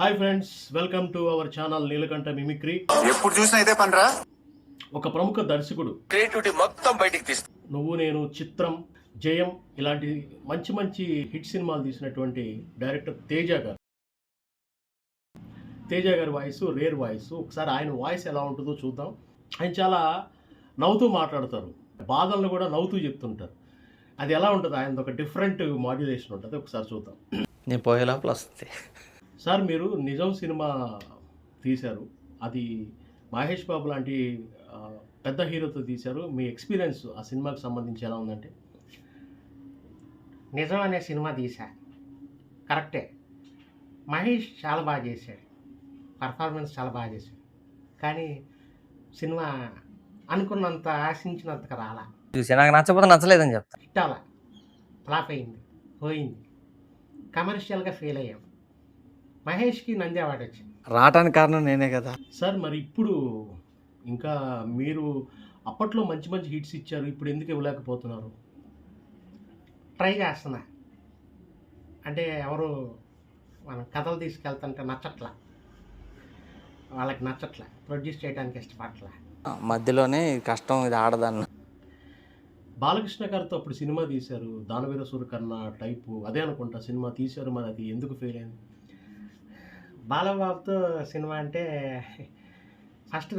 Hi friends, welcome to our channel Neelakanta mimicry. ఎప్పుడు చూసినా ఇదే పనిరా. ఒక ప్రముఖ దర్శకుడు క్రియేటివిటీ మొత్తం బయటికి తీస్తా. నువ్వు నేను, చిత్రం, జయం ఇలాంటి మంచి మంచి హిట్ సినిమాలు తీసినటువంటి డైరెక్టర్ తేజ గారి వాయిస్ రేర్ వాయిస్. ఒకసారి ఆయన వాయిస్ ఎలా ఉంటుందో చూద్దాం. ఆయన చాలా నవ్వుతూ మాట్లాడతారు, బాధలను కూడా నవ్వుతూ చెప్తుంటారు. అది ఎలా ఉంటుంది, ఆయన ఒక డిఫరెంట్ మాడ్యులేషన్ ఉంటుంది. ఒకసారి చూద్దాం. నేను పోయే లోపల వస్తుంది. సార్, మీరు నిజం సినిమా తీశారు. అది మహేష్ బాబు లాంటి పెద్ద హీరోతో తీశారు. మీ ఎక్స్పీరియన్స్ ఆ సినిమాకి సంబంధించి ఎలా ఉందంటే? నిజం అనే సినిమా తీశా, కరెక్టే. మహేష్ చాలా బాగా చేశాడు, పర్ఫార్మెన్స్ చాలా బాగా చేశాడు. కానీ సినిమా అనుకున్నంత ఆశించినంతగా రాలా. చూసి నాకు నచ్చకపోతే నచ్చలేదని చెప్తా. ఇట్టాల ఫ్లాప్ అయింది, పోయింది, కమర్షియల్గా ఫెయిల్ అయ్యాం. మహేష్కి నంది అవార్డు వచ్చింది. రావటానికి కారణం నేనే కదా సార్. మరి ఇప్పుడు ఇంకా మీరు అప్పట్లో మంచి మంచి హిట్స్ ఇచ్చారు, ఇప్పుడు ఎందుకు ఇవ్వలేకపోతున్నారు? ట్రై చేస్తున్నా. అంటే ఎవరు మనం కథలు తీసుకెళ్తుంటే నచ్చట్లా, వాళ్ళకి నచ్చట్లా, ప్రొడ్యూస్ చేయడానికి ఇష్టపడట్లా. మధ్యలోనే కష్టం, ఇది ఆడదాన్ని. బాలకృష్ణ గారితో అప్పుడు సినిమా తీశారు, దానవీర సూరకర్ణ టైపు అదే అనుకుంటా సినిమా తీశారు. మరి అది ఎందుకు ఫెయిల్ అయింది? బాలబాబుతో సినిమా అంటే ఫస్ట్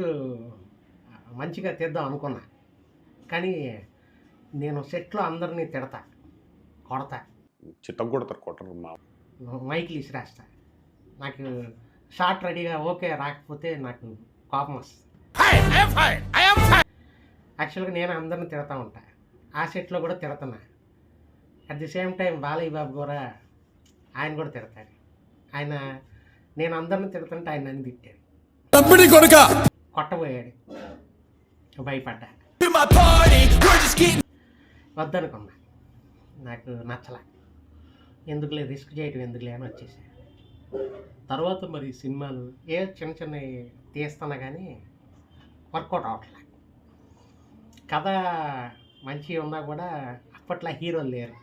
మంచిగా తీద్దాం అనుకున్నా. కానీ నేను సెట్లో అందరినీ తిడతా, కొడతా, చిత్తం కొడతారు, కొట్టరు. మైకిల్ ఇసిరేస్తా. నాకు షార్ట్ రెడీగా ఓకే రాకపోతే నాకు కోపం వస్తుంది. యాక్చువల్గా నేను అందరిని తిడతా ఉంటా, ఆ సెట్లో కూడా తిడతాను. At the same time Balayya Babu కూడా, ఆయన కూడా తిడతాడు. ఆయన నేను అందరిని తిడుతుంటే ఆయన నన్ను తిట్టాడు, కొట్టబోయాడు, భయపడ్డా, వద్దనుకున్నా. నాకు నచ్చలా, ఎందుకులే రిస్క్ చేయటం ఎందుకులే అని వచ్చేసా. తర్వాత మరి సినిమాలు ఏ చిన్న చిన్న తీస్తున్నా కానీ వర్కౌట్ అవ్వట్లే. కథ మంచిగా ఉన్నా కూడా అప్పట్లో హీరోలు లేరు.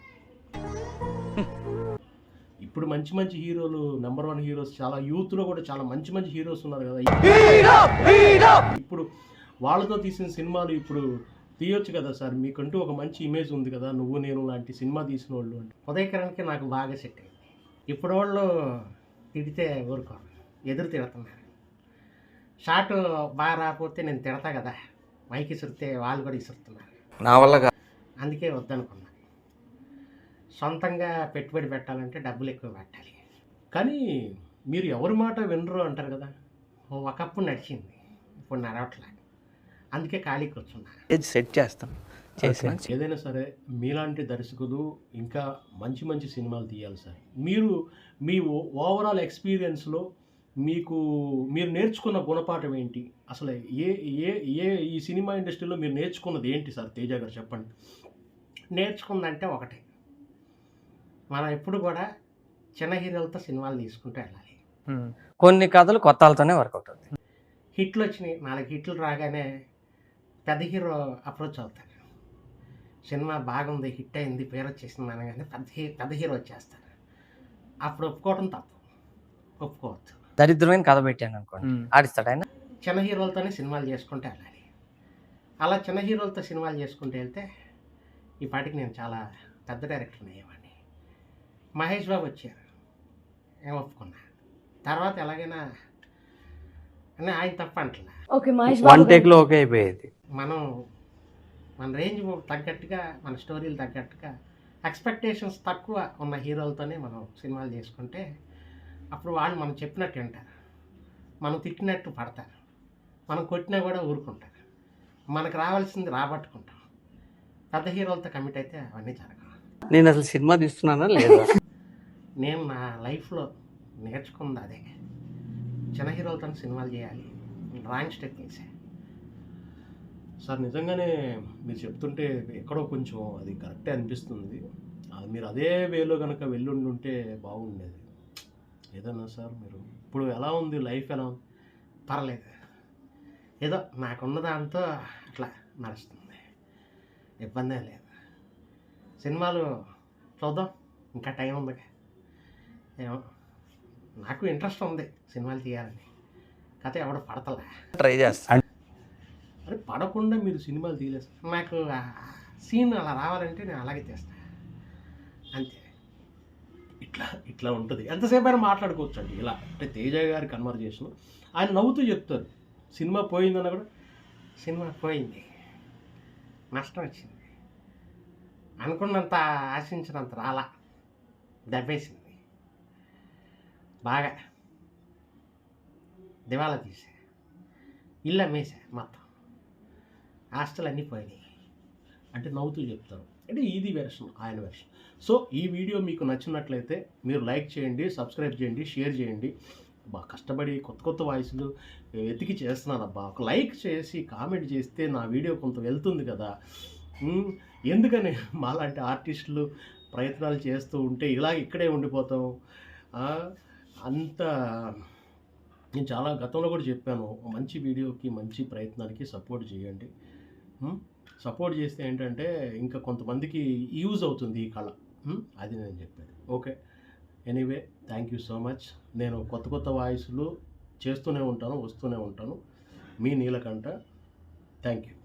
ఇప్పుడు మంచి మంచి హీరోలు, నెంబర్ 1 హీరోస్, చాలా యూత్లో కూడా చాలా మంచి మంచి హీరోస్ ఉన్నారు కదా. ఇప్పుడు వాళ్ళతో తీసిన సినిమాలు ఇప్పుడు తీయొచ్చు కదా సార్. మీకంటూ ఒక మంచి ఇమేజ్ ఉంది కదా, నువ్వు నేను లాంటి సినిమా తీసిన వాళ్ళు అంటే. ఉదయకరణ్కి నాకు బాగా సెట్ అయింది. ఇప్పుడు వాళ్ళు తిడితే ఊరుకోరు, ఎదురు తిడుతున్నారు. షార్ట్ బాగా రాకపోతే నేను తిడతా కదా, మైక్ ఇసిరితే వాళ్ళు కూడా ఇసురుతున్నారు. నా వల్ల అందుకే వద్దనుకున్నా. సొంతంగా పెట్టుబడి పెట్టాలంటే డబ్బులు ఎక్కువ పెట్టాలి. కానీ మీరు ఎవరి మాట వినరు అంటారు కదా. ఒకప్పుడు నడిచింది, ఇప్పుడు నడవట్లే. అందుకే ఖాళీ కూర్చున్నా. సెట్ చేస్తాను. ఏదైనా సరే మీలాంటి దర్శకులు ఇంకా మంచి మంచి సినిమాలు తీయాలి సార్. మీరు మీ ఓవరాల్ ఎక్స్పీరియన్స్లో మీరు నేర్చుకున్న గుణపాఠం ఏంటి? అసలు ఏ ఏ ఏ ఈ సినిమా ఇండస్ట్రీలో మీరు నేర్చుకున్నది ఏంటి సార్? తేజ గారు చెప్పండి. నేర్చుకుందంటే ఒకటే, మనం ఎప్పుడు కూడా చిన్న హీరోలతో సినిమాలు తీసుకుంటూ వెళ్ళాలి. కొన్ని కథలు కొత్త వాళ్ళతోనే వర్కౌట్ అవుతాయి. హిట్లు వచ్చినాయి, 4 హిట్లు రాగానే పెద్ద హీరో అప్రోచ్ అవుతారు. సినిమా బాగుంది, హిట్ అయింది, పేరు వచ్చేసింది అనగానే పెద్ద హీరో వచ్చేస్తారు. అప్పుడు ఒప్పుకోవడం తప్పు, ఒప్పుకోవద్దు. దరిద్రమైన కథ పెట్టాను అనుకోండి, ఆడిస్తాడు ఆయన. చిన్న హీరోలతోనే సినిమాలు చేసుకుంటూ వెళ్ళాలి. అలా చిన్న హీరోలతో సినిమాలు చేసుకుంటూ వెళ్తే ఈ పాటికి నేను చాలా పెద్ద డైరెక్టర్ని అయ్యేవాడిని. మహేష్ బాబు వచ్చారు, ఏం ఒప్పుకున్నా. తర్వాత ఎలాగైనా అని ఆయన తప్ప అంటలా. వన్ టేక్లో ఓకే అయిపోయేది. మన రేంజ్ తగ్గట్టుగా, మన స్టోరీలు తగ్గట్టుగా, ఎక్స్పెక్టేషన్స్ తక్కువ ఉన్న హీరోలతోనే మనం సినిమాలు చేసుకుంటే అప్పుడు వాళ్ళు మనం చెప్పినట్టు వింటారు, మనం తిట్టినట్టు పడతారు, మనం కొట్టినా కూడా ఊరుకుంటారు, మనకు రావాల్సింది రాబట్టుకుంటాం. పెద్ద హీరోలతో కమిట్ అయితే అవన్నీ జరగవు. నేను అసలు సినిమా తీస్తున్నానా లేదా? నేను నా లైఫ్లో నేర్చుకుంది అదే, చిన్న హీరోలతో సినిమాలు చేయాలి. రాంగ్ స్టెప్ వేసా సార్. నిజంగానే మీరు చెప్తుంటే ఎక్కడో కొంచెం అది కరెక్టే అనిపిస్తుంది. అది మీరు అదే వేలో కనుక వెళ్ళుంటే బాగుండేది. ఏదన్నా సార్, మీరు ఇప్పుడు ఎలా ఉంది లైఫ్, ఎలా ఉంది? పర్లేదు, ఏదో నాకున్న దాంతో అట్లా నడుస్తుంది, ఇబ్బందే లేదు. సినిమాలు చూద్దాం, ఇంకా టైం ఉంది. ఏమో నాకు ఇంట్రెస్ట్ ఉంది సినిమాలు తీయాలని, కథ ఎవడ పడతలే. ట్రై చేస్తా. అరే పడకుండా మీరు సినిమాలు తీయలేదు సార్. నాకు సీన్ అలా రావాలంటే నేను అలాగే తీస్తాను అంతే. ఇట్లా ఉంటుంది. ఎంతసేపు అయినా మాట్లాడుకోవచ్చు అండి ఇలా. అంటే తేజ గారి కన్వర్జేషన్ ఆయన నవ్వుతూ చెప్తారు. సినిమా పోయిందన్న కూడా సినిమా పోయింది, నష్టం వచ్చింది, అనుకున్నంత ఆశించినంత రాలా, దెబ్బేసింది బాగా, దివాలా తీసా, ఇల్లు అమ్మేసా, మొత్తం ఆస్తులు అన్నీ పోయినాయి. అంటే నవ్వుతూ చెప్తారు. అంటే ఇది వెర్షన్, ఆయన వెర్షన్. సో ఈ వీడియో మీకు నచ్చినట్లయితే మీరు లైక్ చేయండి, సబ్స్క్రైబ్ చేయండి, షేర్ చేయండి. బాగా కష్టపడి కొత్త వాయిస్లు వెతికి చేస్తున్నాను అబ్బా. ఒక లైక్ చేసి కామెంట్ చేస్తే నా వీడియో కొంత వెళ్తుంది కదా. ఎందుకని మాలాంటి ఆర్టిస్టులు ప్రయత్నాలు చేస్తూ ఉంటే ఇలా ఇక్కడే ఉండిపోతాం. అంత నేను చాలా గతంలో కూడా చెప్పాను, మంచి వీడియోకి మంచి ప్రయత్నానికి సపోర్ట్ చేయండి. సపోర్ట్ చేస్తే ఏంటంటే ఇంకా కొంతమందికి యూజ్ అవుతుంది ఈ కళ. అది నేను చెప్పాను. Okay, anyway thank you so much. నేను కొత్త వాయిస్లు చేస్తూనే ఉంటాను, వస్తూనే ఉంటాను. మీ నీలకంఠ. Thank you.